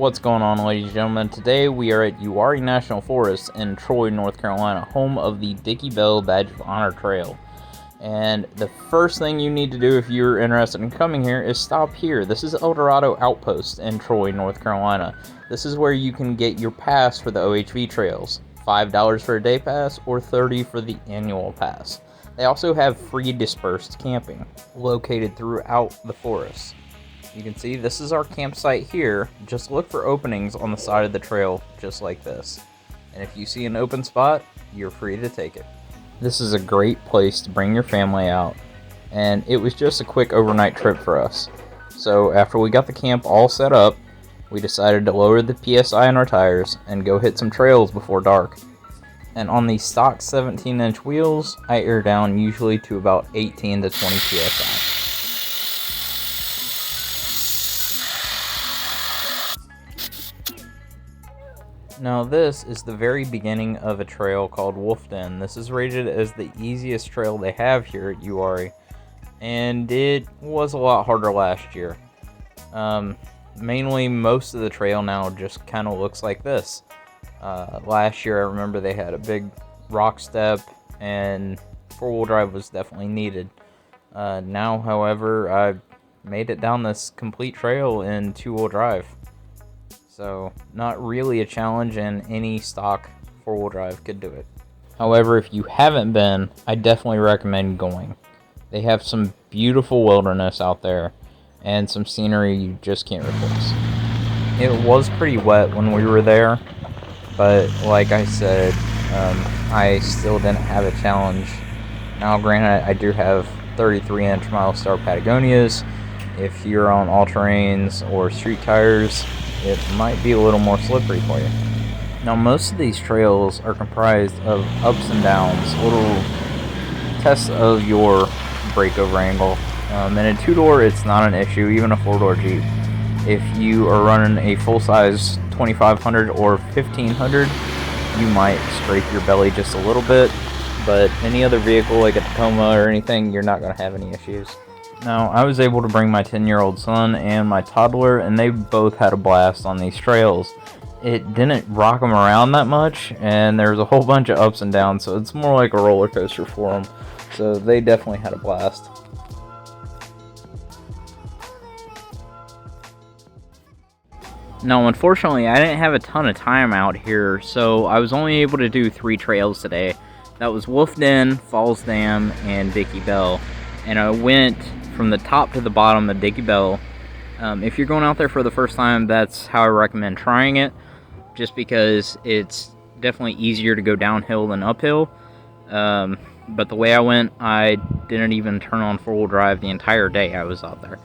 What's going on, ladies and gentlemen? Today we are at Uwharrie National Forest in Troy, North Carolina, home of the Dickie Bell Badge of Honor Trail. And the first thing you need to do if you're interested in coming here is stop here. This is El Dorado Outpost in Troy, North Carolina. This is where you can get your pass for the OHV trails. $5 for a day pass or $30 for the annual pass. They also have free dispersed camping located throughout the forest. You can see this is our campsite here. Just look for openings on the side of the trail just like this. And if you see an open spot, you're free to take it. This is a great place to bring your family out. And it was just a quick overnight trip for us. So after we got the camp all set up, we decided to lower the PSI in our tires and go hit some trails before dark. And on these stock 17-inch wheels, I air down usually to about 18 to 20 PSI. Now this is the very beginning of a trail called Wolf Den. This is rated as the easiest trail they have here at Uwharrie, and it was a lot harder last year. Mainly most of the trail now just kind of looks like this. Last year I remember they had a big rock step and four-wheel drive was definitely needed. Now, however, I made it down this complete trail in two-wheel drive. So, not really a challenge, and any stock four-wheel drive could do it. However, if you haven't been, I definitely recommend going. They have some beautiful wilderness out there, and some scenery you just can't replace. It was pretty wet when we were there, but like I said, I still didn't have a challenge. Now, granted, I do have 33-inch Milestar Patagonias. If you're on all-terrains or street tires, it might be a little more slippery for you. Now, most of these trails are comprised of ups and downs, little tests of your breakover angle. In a two-door, it's not an issue, even a four-door Jeep. If you are running a full-size 2500 or 1500, you might scrape your belly just a little bit, but any other vehicle like a Tacoma or anything, you're not going to have any issues. Now, I was able to bring my 10-year-old son and my toddler, and they both had a blast on these trails. It didn't rock them around that much, and there's a whole bunch of ups and downs, so it's more like a roller coaster for them. So they definitely had a blast. Now, unfortunately, I didn't have a ton of time out here, so I was only able to do 3 trails today. That was Wolf Den, Falls Dam, and Dickie Bell. And I went from the top to the bottom of Dickie Bell. If you're going out there for the first time, that's how I recommend trying it, just because it's definitely easier to go downhill than uphill. But the way I went, I didn't even turn on four-wheel drive the entire day I was out there.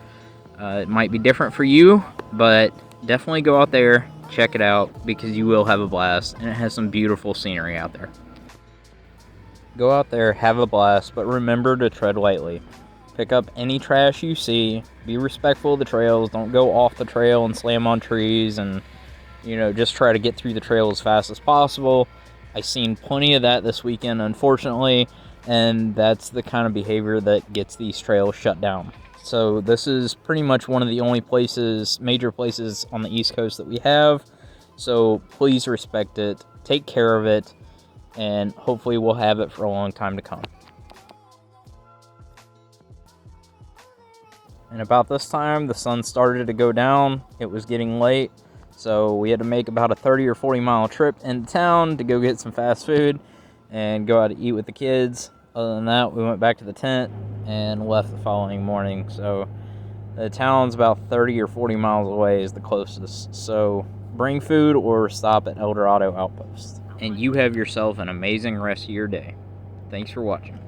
It might be different for you, but definitely go out there, check it out, because you will have a blast, and it has some beautiful scenery out there. Go out there, have a blast, but remember to tread lightly. Pick up any trash you see, be respectful of the trails, don't go off the trail and slam on trees, and just try to get through the trail as fast as possible. I've seen plenty of that this weekend, unfortunately, and that's the kind of behavior that gets these trails shut down. So this is pretty much one of the only major places on the East Coast that we have, so please respect it, take care of it, and hopefully we'll have it for a long time to come. And about this time, the sun started to go down. It was getting late, so we had to make about a 30 or 40 mile trip into town to go get some fast food and go out to eat with the kids. Other than that, we went back to the tent and left the following morning. So the town's about 30 or 40 miles away is the closest. So bring food or stop at El Dorado Outpost. And you have yourself an amazing rest of your day. Thanks for watching.